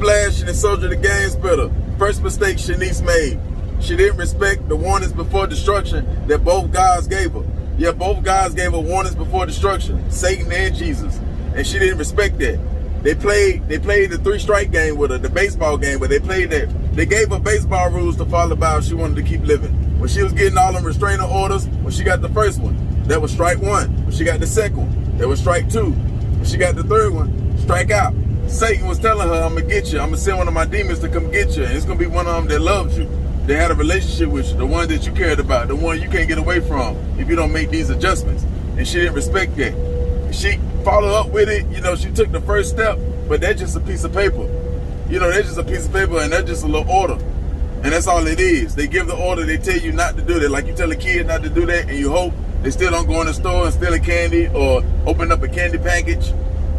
Blast, and Soldier the Game Spitter. First mistake Shanice made. She didn't respect the warnings before destruction that both guys gave her. Yeah, both guys gave her warnings before destruction, Satan and Jesus. And she didn't respect that. They played the 3-strike game with her, the baseball game, but they played that. They gave her baseball rules to follow by if she wanted to keep living. When she was getting all them restraining orders, when she got the first one, that was strike one. When she got the second one, that was strike two. When she got the third one, strike out. Satan was telling her, I'm gonna get you. I'm gonna send one of my demons to come get you. And it's gonna be one of them that loves you. They had a relationship with you, the one that you cared about, the one you can't get away from if you don't make these adjustments. And she didn't respect that. She followed up with it, you know, she took the first step, but that's just a piece of paper. You know, that's just a piece of paper and that's just a little order. And that's all it is. They give the order, they tell you not to do that. Like you tell a kid not to do that and you hope they still don't go in the store and steal a candy or open up a candy package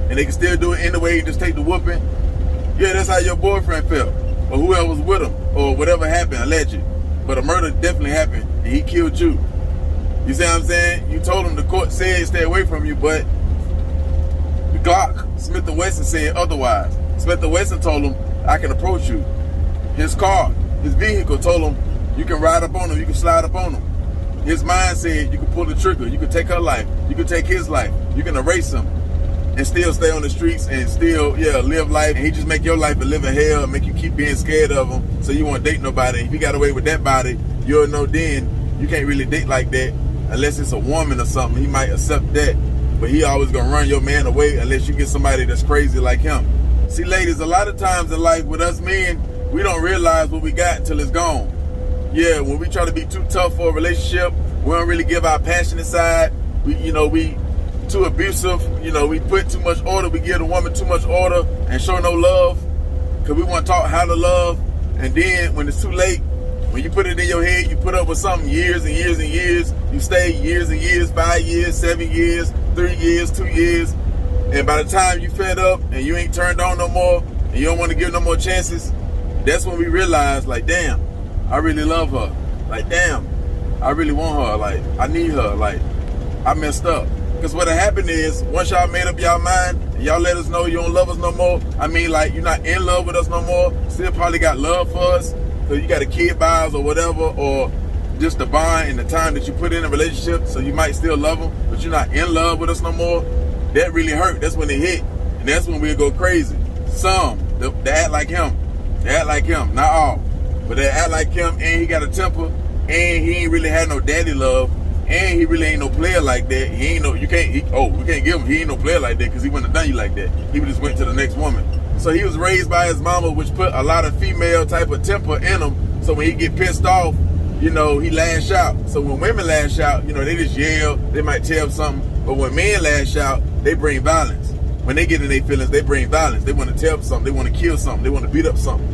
and they can still do it anyway, just take the whooping. Yeah, that's how your boyfriend felt. Or whoever was with him, or whatever happened, alleged. But a murder definitely happened, and he killed you. You see what I'm saying? You told him the court said stay away from you, but the Glock, Smith & Wesson said otherwise. Smith & Wesson told him, I can approach you. His car, his vehicle told him, you can ride up on him, you can slide up on him. His mind said, you can pull the trigger, you can take her life, you can take his life, you can erase him. And still stay on the streets and still, live life. And he just make your life a living hell and make you keep being scared of him so you won't date nobody. If you got away with that body, you'll know then you can't really date like that unless it's a woman or something. He might accept that, but he always gonna run your man away unless you get somebody that's crazy like him. See, ladies, a lot of times in life with us men, we don't realize what we got until it's gone. Yeah, when we try to be too tough for a relationship, we don't really give our passionate side. We too abusive, we put too much order, we give the woman too much order and show no love because we want to talk how to love. And then when it's too late, when you put it in your head, you put up with something years and years and years, you stay years and years, 5 years, 7 years, 3 years, 2 years, and by the time you fed up and you ain't turned on no more and you don't want to give no more chances, that's when we realize, like, damn, I really love her. Like, damn, I really want her. Like, I need her. Like, I messed up. Because what happened is, once y'all made up y'all mind, and y'all let us know you don't love us no more, I mean, like, you're not in love with us no more, still probably got love for us, so you got a kid by us or whatever, or just the bond and the time that you put in a relationship, so you might still love them, but you're not in love with us no more, that really hurt. That's when it hit, and that's when we'll go crazy. Some, they act like him. They act like him, not all, but they act like him, and he got a temper, and he ain't really had no daddy love, and he really ain't no player like that. He ain't no, we can't give him, he ain't no player like that because he wouldn't have done you like that. He just went to the next woman. So he was raised by his mama, which put a lot of female type of temper in him. So when he get pissed off, he lash out. So when women lash out, they just yell, they might tell something. But when men lash out, they bring violence. When they get in their feelings, they bring violence. They want to tell something, they want to kill something, they want to beat up something.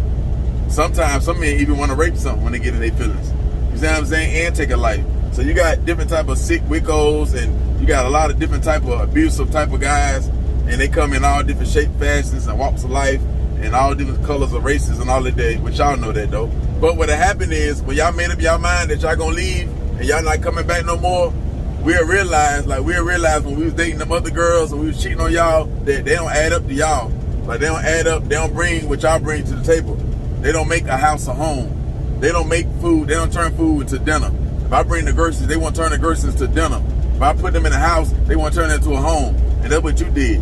Sometimes some men even want to rape something when they get in their feelings. You see what I'm saying? And take a life. So you got different type of sick wiccos, and you got a lot of different type of abusive type of guys, and they come in all different shape, fashions, and walks of life, and all different colors of races and all of that, which y'all know that though. But what happened is, when y'all made up y'all mind that y'all gonna leave, and y'all not coming back no more, we'll realize when we was dating them other girls and we was cheating on y'all, that they don't add up to y'all. Like, they don't add up, they don't bring what y'all bring to the table. They don't make a house a home. They don't make food, they don't turn food into dinner. If I bring the groceries, they want to turn the groceries to dinner. If I put them in the house, they want to turn it into a home. And that's what you did.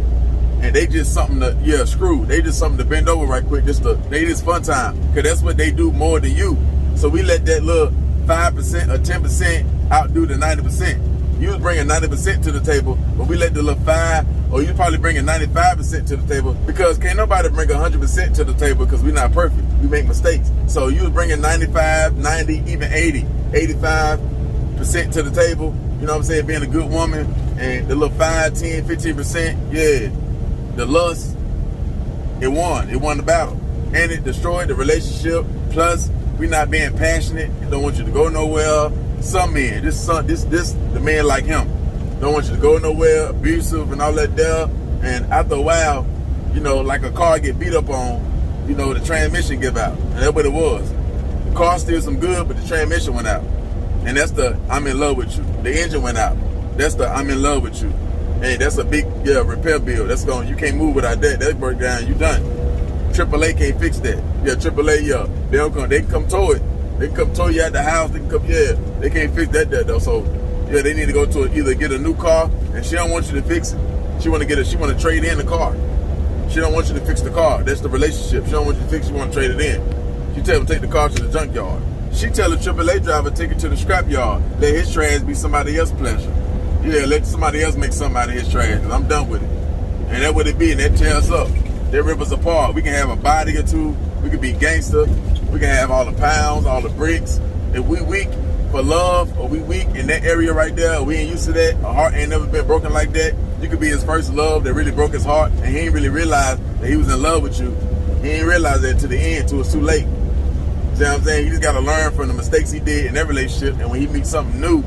And they just something to, screw. They just something to bend over right quick. They just fun time. Because that's what they do more than you. So we let that little 5% or 10% outdo the 90%. You was bringing 90% to the table, but we let the little 5, or you probably bringing 95% to the table, because can't nobody bring 100% to the table because we're not perfect. We make mistakes. So you was bringing 95, 90, even 80, 85% to the table. You know what I'm saying? Being a good woman, and the little 5, 10, 15%, the lust, it won the battle. And it destroyed the relationship. Plus, we not being passionate. Don't want you to go nowhere. Some men, the man like him, don't want you to go nowhere, abusive and all that there. And after a while, like a car get beat up on, the transmission give out. And that's what it was. The car still some good, but the transmission went out. And that's the I'm in love with you. The engine went out. That's the I'm in love with you. Hey, that's a big repair bill. You can't move without that. That break down, you done. AAA can't fix that. Yeah, AAA, yeah. They can come tow it. They can come tow you at the house. They can come, yeah. They can't fix that though. So, yeah, they need to go to either get a new car, and she don't want you to fix it. She want to trade in the car. She don't want you to fix the car. That's the relationship. She don't want you to fix it. She want to trade it in. She tell him take the car to the junkyard. She tell the AAA driver take it to the scrap yard. Let his trash be somebody else's pleasure. Yeah, let somebody else make something out of his trash, because I'm done with it. And that's what it be, and that tear us up. They rip us apart. We can have a body or two. We can be gangster. We can have all the pounds, all the bricks. If we weak for love, or we weak in that area right there, or we ain't used to that, a heart ain't never been broken like that, you could be his first love that really broke his heart, and he ain't really realized that he was in love with you. He ain't realized that to the end, till it's too late. See what I'm saying? He just got to learn from the mistakes he did in that relationship, and when he meets something new,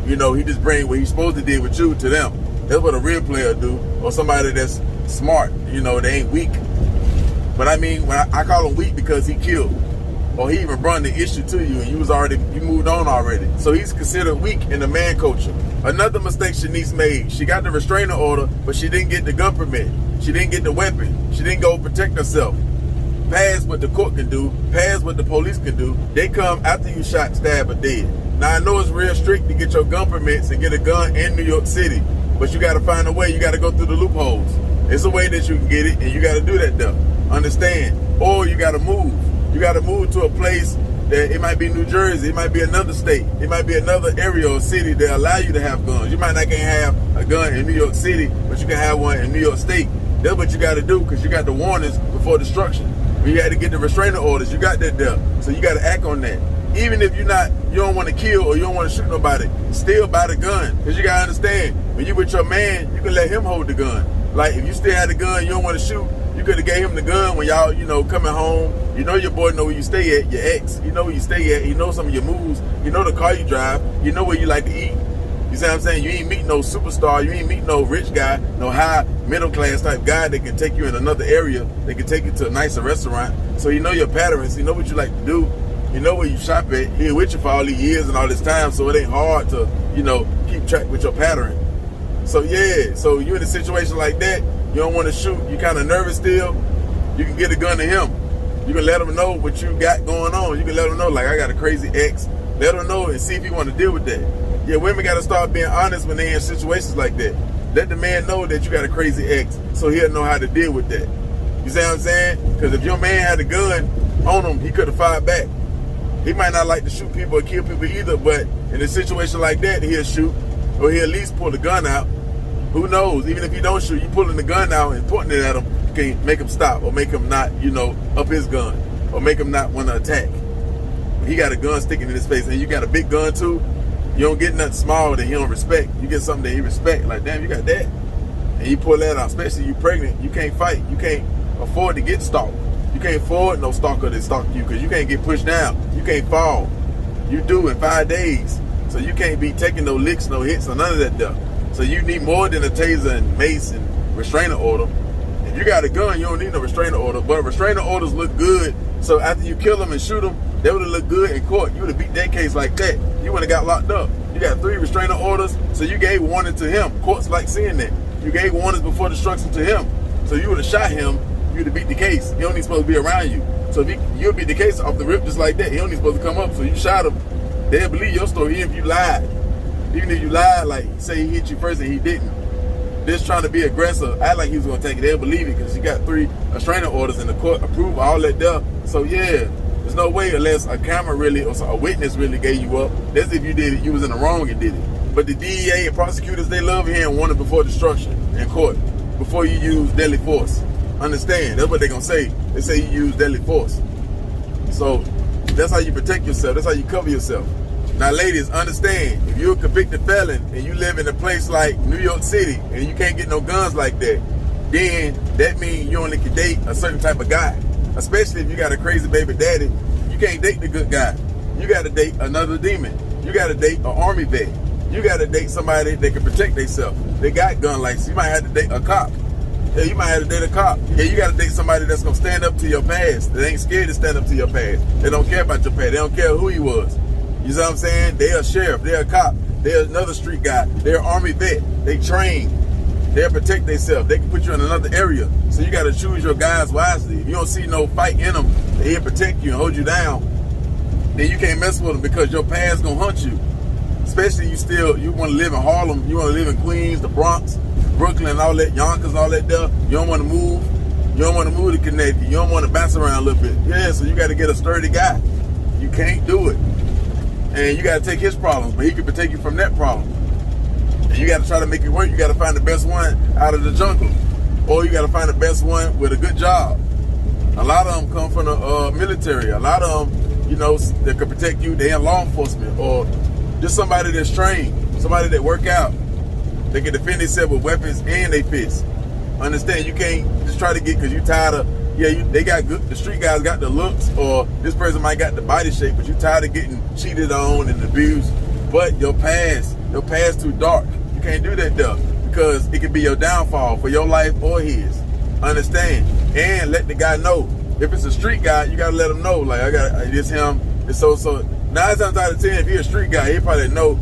you know, he just bring what he's supposed to do with you to them. That's what a real player do, or somebody that's smart, you know, they ain't weak. But I mean, when I call him weak because he killed, or he even brought the issue to you and you moved on already. So he's considered weak in the man culture. Another mistake Shanice made, she got the restraining order, but she didn't get the gun permit. She didn't get the weapon. She didn't go protect herself. Past what the court can do, past what the police can do. They come after you shot, stab, or dead. Now I know it's real strict to get your gun permits and get a gun in New York City, but you gotta find a way, you gotta go through the loopholes. It's a way that you can get it, and you gotta do that though. Understand? Or you gotta move. You gotta move to a place that it might be New Jersey, it might be another state, it might be another area or city that allow you to have guns. You might not can have a gun in New York City, but you can have one in New York State. That's what you gotta do, because you got the warnings before destruction. When you had to get the restraining orders, you got that there. So you gotta act on that. Even if you don't want to kill or you don't want to shoot nobody, still buy the gun. Because you gotta understand, when you with your man, you can let him hold the gun. Like if you still had the gun, you don't want to shoot, you could have gave him the gun when y'all, you know, coming home. You know your boy know where you stay at, your ex. You know where you stay at. You know some of your moves. You know the car you drive. You know where you like to eat. You see what I'm saying? You ain't meet no superstar. You ain't meet no rich guy, no high middle class type guy that can take you in another area. They can take you to a nicer restaurant. So you know your patterns. You know what you like to do. You know where you shop at. Here with you for all these years and all this time. So it ain't hard to, you know, keep track with your pattern. So yeah, so you in a situation like that, you don't want to shoot, you kind of nervous still, you can get a gun to him. You can let him know what you got going on. You can let him know, like, I got a crazy ex. Let him know and see if he want to deal with that. Yeah, women got to start being honest when they're in situations like that. Let the man know that you got a crazy ex, so he'll know how to deal with that. You see what I'm saying? Because if your man had a gun on him, he could have fired back. He might not like to shoot people or kill people either, but in a situation like that, he'll shoot, or he'll at least pull the gun out. Who knows? Even if you don't shoot, you pulling the gun out and pointing it at him can make him stop, or make him not, you know, up his gun, or make him not want to attack. He got a gun sticking in his face, and you got a big gun too. You don't get nothing small that he don't respect. You get something that he respect. Like, damn, you got that, and you pull that out. Especially you pregnant, you can't fight. You can't afford to get stalked. You can't afford no stalker that stalk you, because you can't get pushed down. You can't fall. You do in 5 days, so you can't be taking no licks, no hits, or none of that stuff. So you need more than a taser and mace and restraining order. If you got a gun, you don't need no restraining order. But restraining orders look good. So after you kill them and shoot them, they would have looked good in court. You would have beat that case like that. You would have got locked up. You got 3 restraining orders, so you gave warning to him. Courts like seeing that. You gave warnings before destruction to him. So you would have shot him, you would have beat the case. He don't even supposed to be around you. So if you'll beat the case off the rip just like that. He don't even supposed to come up. So you shot him. They'll believe your story even if you lied. Even if you lied, like say he hit you first and he didn't. Just trying to be aggressive, act like he was gonna take it. They'll believe it because you got 3 restraining orders in the court approval, all that there. So yeah, there's no way unless a camera really or a witness really gave you up. That's if you did it, you was in the wrong and did it. But the DEA and prosecutors, they love hearing warning before destruction in court, before you use deadly force. Understand? That's what they're gonna say. They say you use deadly force. So that's how you protect yourself. That's how you cover yourself. Now, ladies, understand, if you're a convicted felon and you live in a place like New York City and you can't get no guns like that, then that means you only can date a certain type of guy. Especially if you got a crazy baby daddy, you can't date the good guy. You got to date another demon. You got to date an army vet. You got to date somebody that can protect themselves. They got gun license. You might have to date a cop. Yeah, you might have to date a cop. Yeah, you got to date somebody that's going to stand up to your past. That ain't scared to stand up to your past. They don't care about your past. They don't care who he was. You see what I'm saying? They're a sheriff. They're a cop. They're another street guy. They're an army vet. They train. They'll protect themselves. They can put you in another area. So you got to choose your guys wisely. If you don't see no fight in them, they'll protect you and hold you down, then you can't mess with them because your past gonna hunt you. Especially you want to live in Harlem, you want to live in Queens, the Bronx, Brooklyn, all that, Yonkers, all that there. You don't want to move. You don't want to move to Connecticut. You don't want to bounce around a little bit. Yeah, so you got to get a sturdy guy. You can't do it. And you got to take his problems, but he can protect you from that problem. And you got to try to make it work. You got to find the best one out of the jungle. Or you got to find the best one with a good job. A lot of them come from the military. A lot of them, you know, that can protect you. They in law enforcement. Or just somebody that's trained. Somebody that work out. They can defend themselves with weapons and they fists. Understand, you can't just try to get, because you tired of, they got good, the street guys got the looks, or this person might got the body shape, but you tired of getting cheated on and abused. But your past too dark. You can't do that though, because it could be your downfall for your life or his. Understand? And let the guy know. If it's a street guy, you gotta let him know, like, it's him, it's so. 9 times out of 10, if you're a street guy, he probably know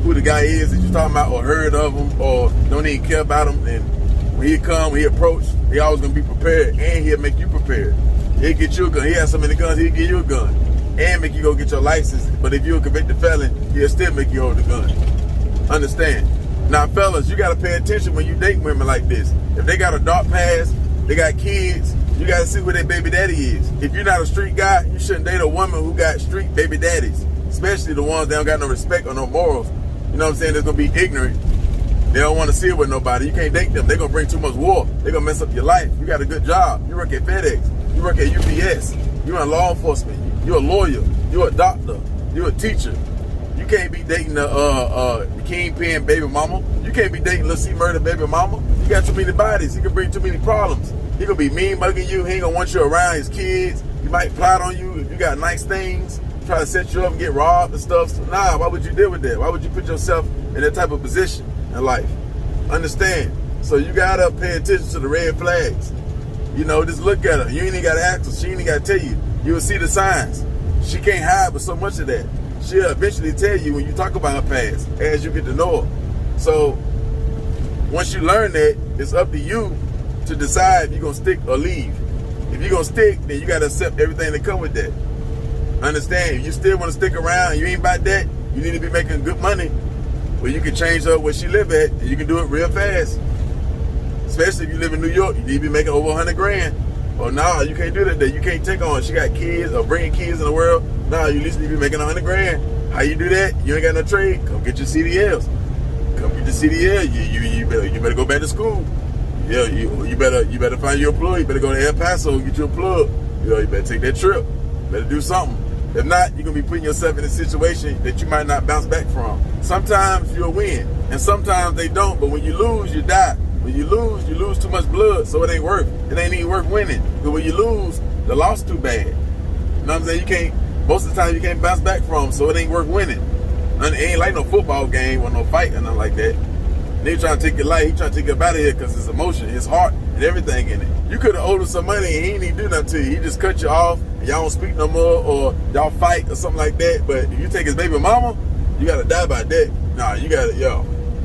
who the guy is that you're talking about, or heard of him, or don't even care about him. And when he approach, he always gonna be prepared, and he'll make you prepared. He'll get you a gun. He has so many guns, he'll give you a gun, and make you go get your license. But if you're a convicted felon, he'll still make you hold the gun. Understand? Now, fellas, you gotta pay attention when you date women like this. If they got a dark past, they got kids, you gotta see who their baby daddy is. If you're not a street guy, you shouldn't date a woman who got street baby daddies, especially the ones that don't got no respect or no morals. You know what I'm saying? They're gonna be ignorant. They don't want to see it with nobody. You can't date them. They're going to bring too much war. They're going to mess up your life. You got a good job. You work at FedEx. You work at UPS. You're in law enforcement. You're a lawyer. You're a doctor. You're a teacher. You can't be dating the kingpin baby mama. You can't be dating Lil C Murder baby mama. You got too many bodies. He can bring too many problems. He going to be mean mugging you. He ain't going to want you around his kids. He might plot on you if you got nice things. Try to set you up and get robbed and stuff. So, nah, why would you deal with that? Why would you put yourself in that type of position in life? Understand? So you gotta pay attention to the red flags. You know, just look at her. You ain't even gotta ask her. She ain't even gotta tell you. You'll see the signs. She can't hide with so much of that. She'll eventually tell you when you talk about her past as you get to know her. So once you learn that, it's up to you to decide if you're gonna stick or leave. If you're gonna stick, then you gotta accept everything that come with that. Understand? If you still wanna stick around and you ain't about that, you need to be making good money. Well, you can change up where she live at, and you can do it real fast. Especially if you live in New York, you need to be making over 100 grand. Or nah, you can't do that. You can't take on. She got kids or bringing kids in the world. Nah, you at least need to be making 100 grand. How you do that? You ain't got no trade. Come get your CDLs. Come get your CDL. You better go back to school. Yeah, you better find your plug. You better go to El Paso and get you a plug. You better take that trip. Better do something. If not, you're going to be putting yourself in a situation that you might not bounce back from. Sometimes you'll win, and sometimes they don't. But when you lose, you die. When you lose too much blood, so it ain't even worth winning. Because when you lose, the loss too bad. You know what I'm saying? Most of the time you can't bounce back from, so it ain't worth winning. And it ain't like no football game or no fight or nothing like that. They trying to take your life, he trying to take you up out of here because it's emotion, his heart, and everything in it. You could have owed him some money and he ain't even do nothing to you. He just cut you off, and y'all don't speak no more, or y'all fight or something like that. But if you take his baby mama, you gotta die by that. Nah, you gotta,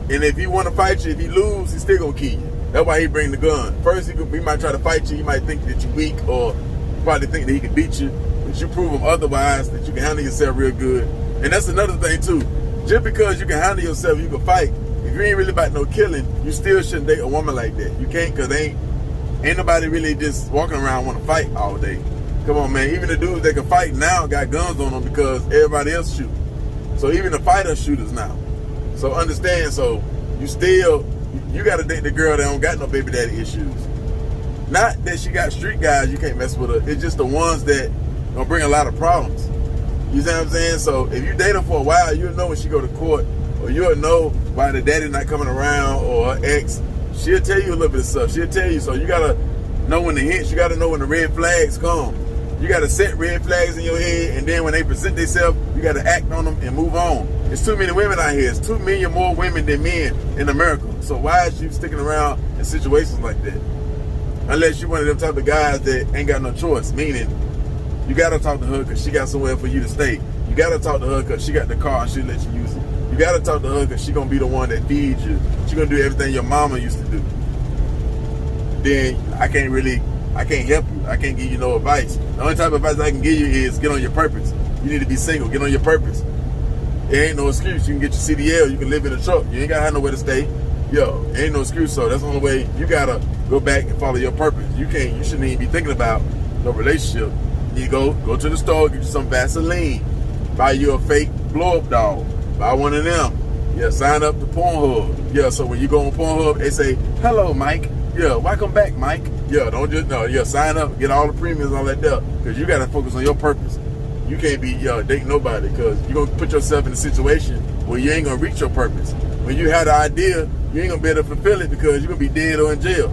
And if he wanna fight you, if he lose, he's still gonna kill you. That's why he bring the gun. First, he might try to fight you. He might think that you're weak, or probably think that he can beat you. But you prove him otherwise, that you can handle yourself real good. And that's another thing too. Just because you can handle yourself, you can fight. If you ain't really about no killing, you still shouldn't date a woman like that. You can't, because ain't nobody really just walking around want to fight all day. Come on, man. Even the dudes that can fight now got guns on them because everybody else shoot. So even the fighters shooters now. So understand, so you got to date the girl that don't got no baby daddy issues. Not that she got street guys, you can't mess with her. It's just the ones that gonna bring a lot of problems. You see what I'm saying? So if you date her for a while, you'll know when she go to court, or you'll know why the daddy not coming around, or her ex. She'll tell you a little bit of stuff. She'll tell you. So you gotta know when the hints, you gotta know when the red flags come. You gotta set red flags in your head, and then when they present themselves, you gotta act on them and move on. There's too many women out here. There's 2 million more women than men in America. So why is you sticking around in situations like that? Unless you're one of them type of guys that ain't got no choice. Meaning, you gotta talk to her because she got somewhere for you to stay. You gotta talk to her because she got the car and she'll let you use it. You gotta talk to her because she gonna be the one that feeds you. She gonna do everything your mama used to do. Then I can't help you. I can't give you no advice. The only type of advice I can give you is get on your purpose. You need to be single. Get on your purpose. There ain't no excuse. You can get your CDL. You can live in a truck. You ain't gotta have nowhere to stay. Yo, ain't no excuse. So that's the only way. You gotta go back and follow your purpose. You shouldn't even be thinking about no relationship. You go to the store, get you some Vaseline, buy you a fake blow-up doll, buy one of them. Yeah, sign up to Pornhub. Yeah, so when you go on Pornhub, they say, hello, Mike. Yeah, welcome back, Mike. Yeah, don't just, no, yeah, sign up, get all the premiums and all that stuff, because you got to focus on your purpose. You can't be dating nobody, because you're going to put yourself in a situation where you ain't going to reach your purpose. When you have the idea, you ain't going to be able to fulfill it because you're going to be dead or in jail.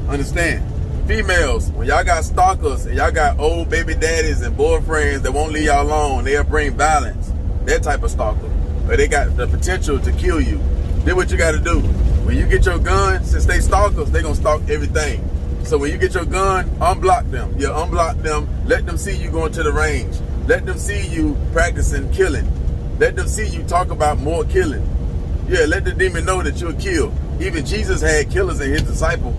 Understand? Females, when y'all got stalkers and y'all got old baby daddies and boyfriends that won't leave y'all alone, they'll bring violence. That type of stalker. But they got the potential to kill you. Then what you got to do? When you get your gun, since they stalkers, they going to stalk everything. So when you get your gun, unblock them. Yeah, unblock them. Let them see you going to the range. Let them see you practicing killing. Let them see you talk about more killing. Yeah, let the demon know that you'll kill. Even Jesus had killers in his disciples.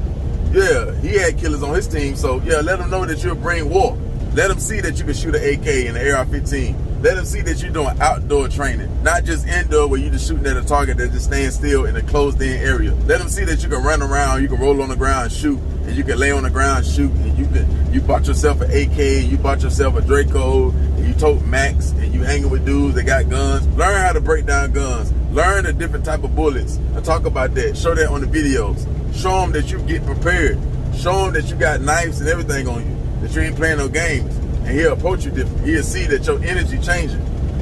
Yeah, he had killers on his team. So yeah, let them know that you'll bring war. Let them see that you can shoot an AK and an AR-15. Let them see that you're doing outdoor training, not just indoor where you're just shooting at a target that just stands still in a closed-in area. Let them see that you can run around, you can roll on the ground and shoot, and you can lay on the ground and shoot, and you bought yourself an AK, you bought yourself a Draco, and you tote Max, and you hanging with dudes that got guns. Learn how to break down guns. Learn the different type of bullets. I talk about that. Show that on the videos. Show them that you get prepared. Show them that you got knives and everything on you, that you ain't playing no games. And he'll approach you different. He'll see that your energy changing.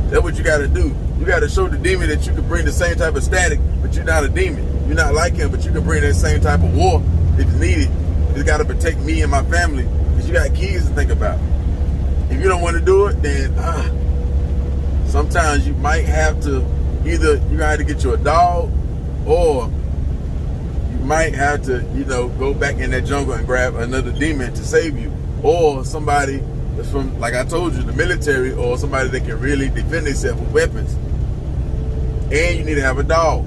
That's what you got to do. You got to show the demon that you can bring the same type of static, but you're not a demon. You're not like him, but you can bring that same type of war if it's needed. It's got to protect me and my family, because you got kids to think about. If you don't want to do it, then sometimes you might have to, either you're going to have to get you a dog, or you might have to, go back in that jungle and grab another demon to save you. Or somebody that's from, like I told you, the military, or somebody that can really defend themselves with weapons. And you need to have a dog.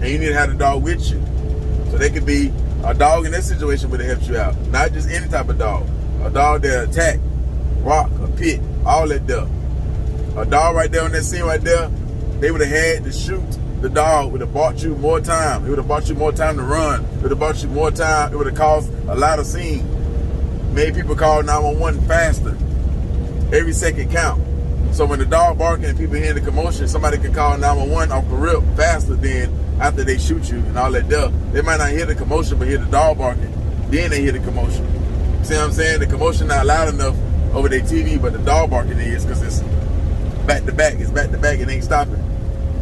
And you need to have the dog with you. So there could be a dog in that situation where it helps you out. Not just any type of dog. A dog that attack, rock, a pit, all that stuff. A dog right there on that scene right there, they would have had to shoot the dog. Would have bought you more time. It would have bought you more time to run. It would have bought you more time. It would have caused a lot of scene. Made people call 911 faster. Every second count. So when the dog barking and people hearing the commotion, somebody can call 911 off the rip faster than after they shoot you and all that stuff. They might not hear the commotion, but hear the dog barking. Then they hear the commotion. See what I'm saying? The commotion not loud enough over their TV, but the dog barking is, because it's back to back. It's back to back. It ain't stopping.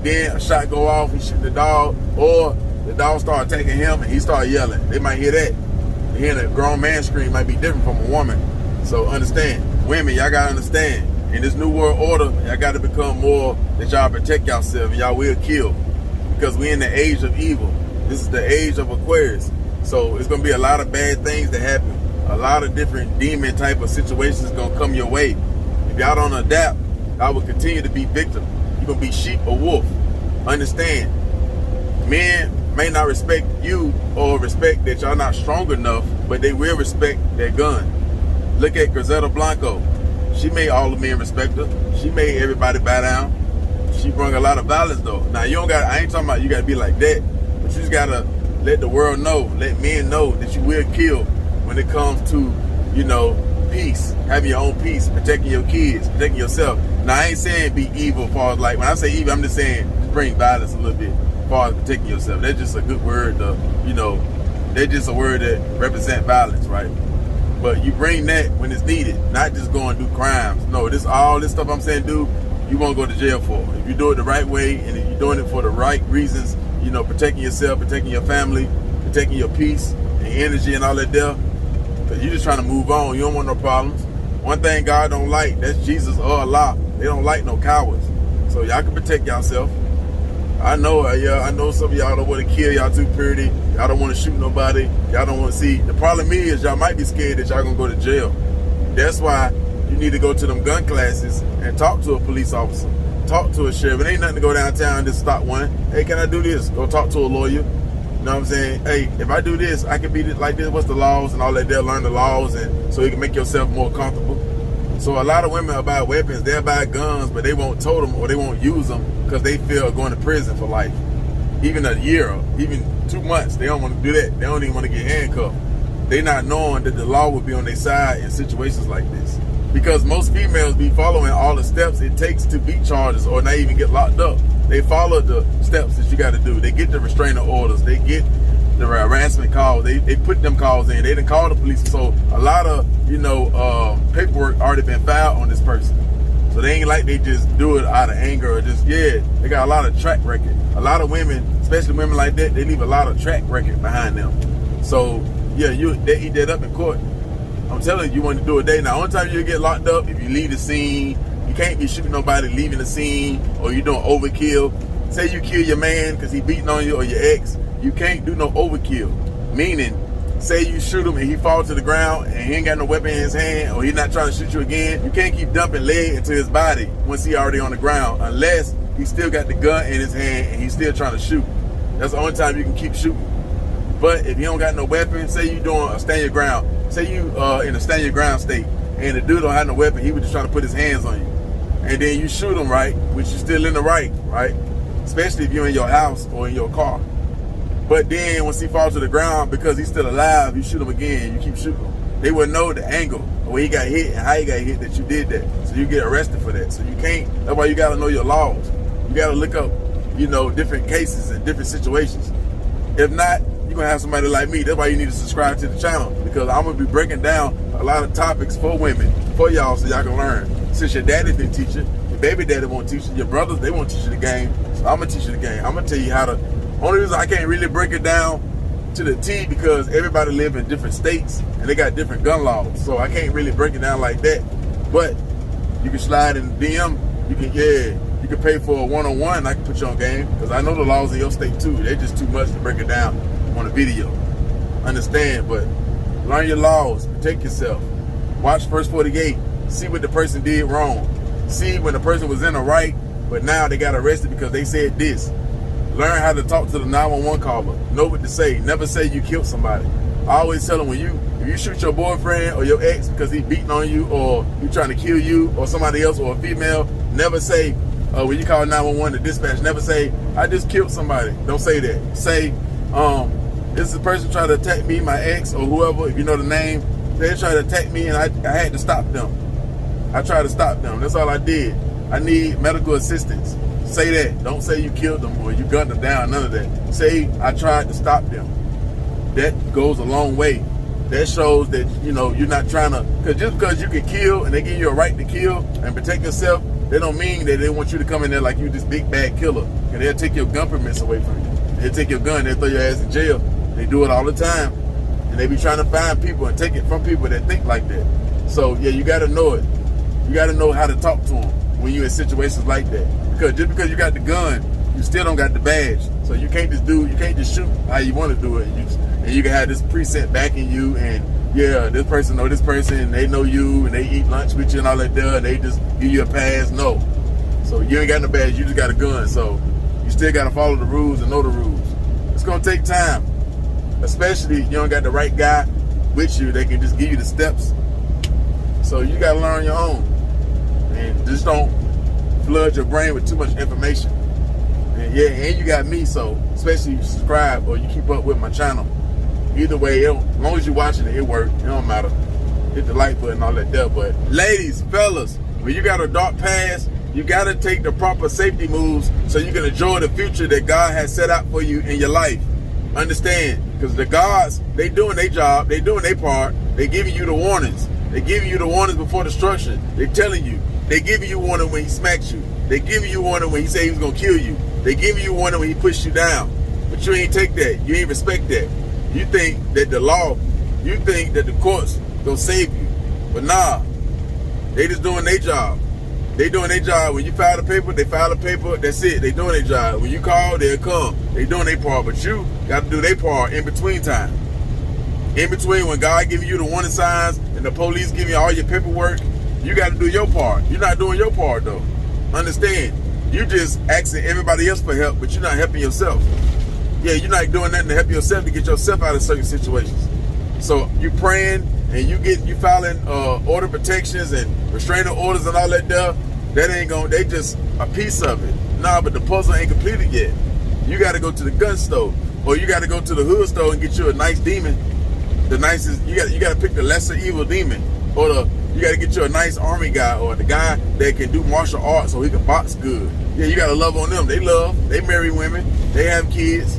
Then a shot go off, he shoot the dog, or the dog start attacking him and he start yelling. They might hear that. Hearing a grown man scream might be different from a woman. So understand, women, y'all gotta understand, in this new world order, y'all gotta become more that y'all protect yourself, and y'all will kill, because we in the age of evil. This is the age of Aquarius. So it's gonna be a lot of bad things that happen. A lot of different demon type of situations gonna come your way. If y'all don't adapt, y'all will continue to be victim. You're gonna be sheep or wolf. Understand, men may not respect you or respect that y'all not strong enough, but they will respect their gun. Look at Griselda Blanco. She made all the men respect her. She made everybody bow down. She brought a lot of violence though. Now you don't got, I ain't talking about you gotta be like that, but you just gotta let the world know, let men know that you will kill when it comes to, peace, having your own peace, protecting your kids, protecting yourself. Now I ain't saying be evil as far as, like, when I say evil, I'm just saying just bring violence a little bit. As far as protecting yourself, that's just a good word to, that's just a word that represents violence, right? But you bring that when it's needed, not just go and do crimes. No, all this stuff I'm saying, dude, you won't go to jail for. If you do it the right way, and if you're doing it for the right reasons, protecting yourself, protecting your family, protecting your peace and energy and all that there, because you're just trying to move on. You don't want no problems. One thing God don't like, that's Jesus or Allah. They don't like no cowards. So y'all can protect yourself. I know some of y'all don't want to kill, y'all too pretty. Y'all don't want to shoot nobody. Y'all don't want to see. The problem is y'all might be scared that y'all gonna go to jail. That's why you need to go to them gun classes and talk to a police officer. talk to a sheriff. It ain't nothing to go downtown and just stop one. Hey, can I do this? Go talk to a lawyer. You know what I'm saying? Hey, if I do this, I can be like this. What's the laws and all that? They'll learn the laws, and so you can make yourself more comfortable. So a lot of women are buy weapons. They'll buy guns, but they won't tote them or they won't use them because they feel going to prison for life. Even a year, or even 2 months, they don't want to do that. They don't even want to get handcuffed. They not knowing that the law will be on their side in situations like this. Because most females be following all the steps it takes to beat charges or not even get locked up. They follow the steps that you got to do. They get the restraining orders. They get the harassment calls. They put them calls in. They didn't call the police. So a lot of, paperwork already been filed on this person. So they ain't like they just do it out of anger or just, they got a lot of track record. A lot of women, especially women like that, they leave a lot of track record behind them. So, they eat that up in court. I'm telling you, you want to do a day. Now, only time you get locked up, if you leave the scene, you can't be shooting nobody leaving the scene, or you doing overkill. Say you kill your man because he beating on you or your ex, you can't do no overkill. Meaning, say you shoot him and he falls to the ground and he ain't got no weapon in his hand, or he's not trying to shoot you again, you can't keep dumping lead into his body once he already on the ground, unless he still got the gun in his hand and he's still trying to shoot. That's the only time you can keep shooting. But if you don't got no weapon, say you doing a stand your ground, say you in a stand your ground state, and the dude don't have no weapon, he was just trying to put his hands on you, and then you shoot him, right, which you're still in the right, especially if you're in your house or in your car. But then once he falls to the ground, because he's still alive, you shoot him again, you keep shooting him. They wouldn't know the angle where he got hit and how he got hit that you did that, so you get arrested for that. So you can't, that's why you got to know your laws. You got to look up, different cases and different situations. If not, you're going to have somebody like me. That's why you need to subscribe to the channel, because I'm going to be breaking down a lot of topics for women, for y'all, so y'all can learn. Since your daddy didn't teach you, your baby daddy won't teach you, your brothers, they won't teach you the game. So I'm going to teach you the game. I'm going to tell you how to. Only reason I can't really break it down to the T, because everybody live in different states and they got different gun laws. So I can't really break it down like that. But you can slide in the DM. You can pay for a one-on-one. I can put you on game, because I know the laws in your state too. They're just too much to break it down on a video. Understand, but learn your laws, protect yourself. Watch First 48, see what the person did wrong. See when the person was in the right, but now they got arrested because they said this. Learn how to talk to the 911 caller. Know what to say. Never say you killed somebody. I always tell them, if you shoot your boyfriend or your ex because he beating on you, or he trying to kill you or somebody else or a female, never say, when you call 911 to dispatch, never say, I just killed somebody. Don't say that. Say, this is the person trying to attack me, my ex or whoever, if you know the name. They tried to attack me and I had to stop them. I tried to stop them. That's all I did. I need medical assistance. Say that. Don't say you killed them or you gunned them down. None of that. Say I tried to stop them. That goes a long way. That shows that, you're not trying to, because just because you can kill and they give you a right to kill and protect yourself, they don't mean that they want you to come in there like you this big bad killer. And they'll take your gun permits away from you. They'll take your gun, they'll throw your ass in jail. They do it all the time. And they be trying to find people and take it from people that think like that. So yeah, you gotta know it. You gotta know how to talk to them when you're in situations like that. Because just because you got the gun, you still don't got the badge. So you can't just shoot how you want to do it. And you can have this preset backing you, and this person know this person, they know you, and they eat lunch with you and all that there, and they just give you a pass. No. So you ain't got no badge, you just got a gun. So you still got to follow the rules and know the rules. It's going to take time, especially if you don't got the right guy with you. They can just give you the steps. So you got to learn on your own. And just don't flood your brain with too much information. And you got me, so especially if you subscribe or you keep up with my channel. Either way, as long as you're watching it, it works. It don't matter. Hit the like button and all that there. But ladies, fellas, when you got a dark past, you got to take the proper safety moves so you can enjoy the future that God has set out for you in your life. Understand? Because the gods, they doing their job. They doing their part. They giving you the warnings. They giving you the warnings before destruction. They telling you. They giving you warning when he smacks you. They giving you warning when he say he was going to kill you. They giving you warning when he pushed you down. But you ain't take that. You ain't respect that. You think that the law, you think that the courts gonna save you. But nah, they just doing their job. They doing their job. When you file the paper, they file the paper, that's it. They doing their job. When you call, they'll come. They doing their part. But you got to do their part in between time. In between when God giving you the warning signs and the police giving you all your paperwork, you got to do your part. You're not doing your part though. Understand? You just asking everybody else for help, but you're not helping yourself. Yeah, you're not doing nothing to help yourself to get yourself out of certain situations. So you praying and you filing order protections and restraining orders and all that stuff. That ain't gonna. They just a piece of it. Nah, but the puzzle ain't completed yet. You got to go to the gun store, or you got to go to the hood store and get you a nice demon. The nicest. You got to pick the lesser evil demon, or you got to get you a nice army guy, or the guy that can do martial arts so he can box good. Yeah, you got to love on them. They marry women, they have kids.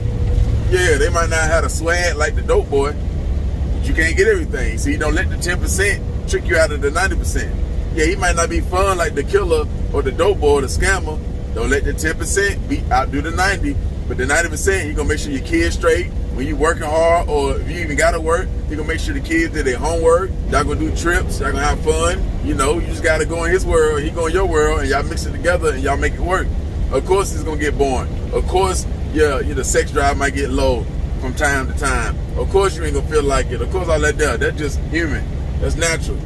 Yeah, they might not have a swag like the dope boy, but you can't get everything. See, don't let the 10% trick you out of the 90%. Yeah, he might not be fun like the killer or the dope boy or the scammer. Don't let the 10% outdo the 90. But the 90%, he gonna make sure your kids straight. When you working hard, or if you even gotta work, he gonna make sure the kids did their homework. Y'all gonna do trips, y'all gonna have fun. You know, you just gotta go in his world, he go in your world, and y'all mix it together and y'all make it work. Of course it's gonna get boring. Of course, yeah, the sex drive might get low from time to time. Of course you ain't gonna feel like it. Of course all that does. That's just human. That's natural.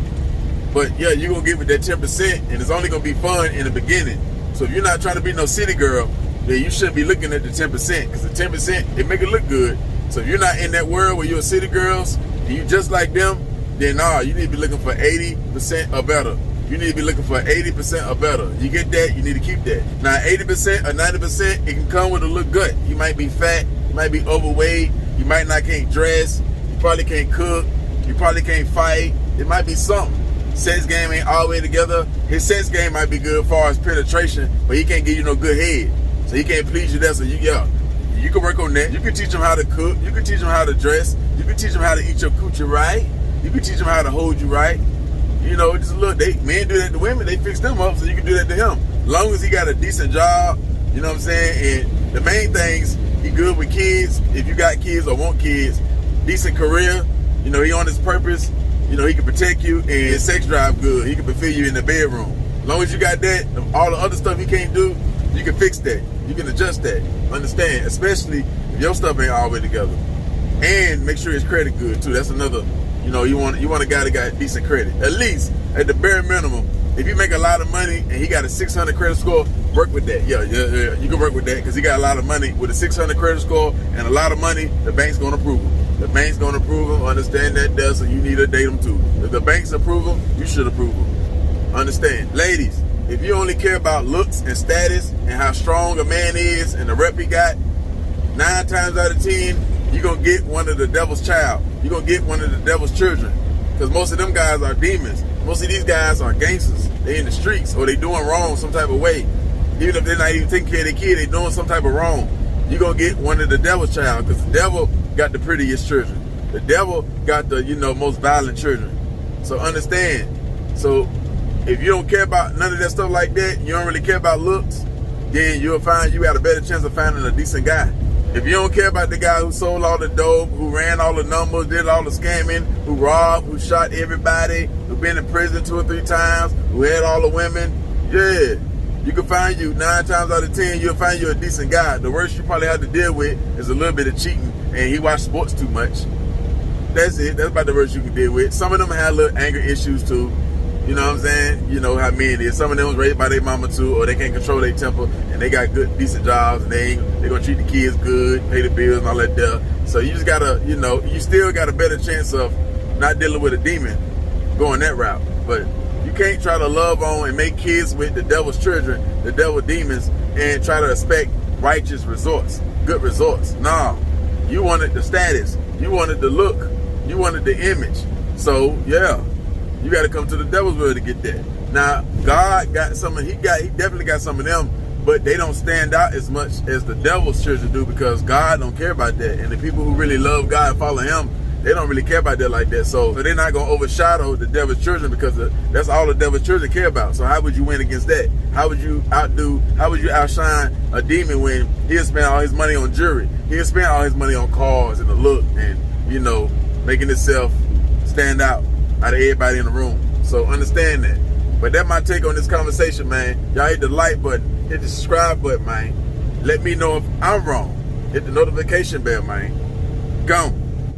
But yeah, you're gonna get with that 10%, and it's only gonna be fun in the beginning. So if you're not trying to be no city girl, then you shouldn't be looking at the 10%, because the 10%, it make it look good. So if you're not in that world where you're city girls, and you just like them, then nah, you need to be looking for 80% or better. You need to be looking for 80% or better. You get that, you need to keep that. Now 80% or 90%, it can come with a little gut. You might be fat, you might be overweight, you might not can't dress, you probably can't cook, you probably can't fight. It might be something. Sex game ain't all the way together. His sex game might be good as far as penetration, but he can't give you no good head. So he can't please you there. So you can work on that. You can teach him how to cook. You can teach him how to dress. You can teach him how to eat your coochie right. You can teach him how to hold you right. You know, just look, men do that to women. They fix them up, so you can do that to him. As long as he got a decent job, you know what I'm saying? And the main things, he good with kids. If you got kids or want kids, decent career. You know, he on his purpose. You know, he can protect you, and his sex drive good. He can fulfill you in the bedroom. As long as you got that, all the other stuff he can't do, you can fix that. You can adjust that. Understand? Especially if your stuff ain't all the way together. And make sure his credit good too. That's another, you know, you want a guy that got decent credit. At least, at the bare minimum, if you make a lot of money and he got a 600 credit score, work with that. Yeah. You can work with that because he got a lot of money. With a 600 credit score and a lot of money, the bank's gonna approve him. The bank's gonna approve him. Understand that, does, so you need to date him too. If the banks approve him, you should approve him. Understand? Ladies, if you only care about looks and status and how strong a man is and the rep he got, 9 times out of 10, you're gonna get one of the devil's child. You're gonna get one of the devil's children. Because most of them guys are demons. Most of these guys are gangsters. They in the streets, or they doing wrong some type of way. Even if they're not even taking care of their kid, they doing some type of wrong. You're gonna get one of the devil's child, because the devil got the prettiest children. The devil got the, most violent children. So understand. So if you don't care about none of that stuff like that, you don't really care about looks, then you'll find you got a better chance of finding a decent guy. If you don't care about the guy who sold all the dope, who ran all the numbers, did all the scamming, who robbed, who shot everybody, who been in prison 2 or 3 times, who had all the women, yeah, you can find you 9 times out of 10, you'll find you a decent guy. The worst you probably have to deal with is a little bit of cheating, and he watched sports too much. That's it. That's about the worst you can deal with. Some of them have little anger issues too. You know what I'm saying? You know how men is. Some of them was raised by their mama too, or they can't control their temper, and they got good, decent jobs, and they're gonna treat the kids good, pay the bills and all that stuff. So you just gotta, you still got a better chance of not dealing with a demon going that route. But you can't try to love on and make kids with the devil's children, the devil demons, and try to expect righteous results, good results. No, you wanted the status, you wanted the look, you wanted the image. So yeah. You got to come to the devil's world to get that. Now, God got some, he definitely got some of them, but they don't stand out as much as the devil's children do, because God don't care about that. And the people who really love God and follow him, they don't really care about that like that. So they're not going to overshadow the devil's children, because that's all the devil's children care about. So how would you win against that? How would you outshine a demon when he'll spend all his money on jewelry? He'll spend all his money on cars and the look and, making himself stand out of everybody in the room. So understand that. But that's my take on this conversation, man. Y'all hit the like button, hit the subscribe button, man. Let me know if I'm wrong. Hit the notification bell, man. Gone.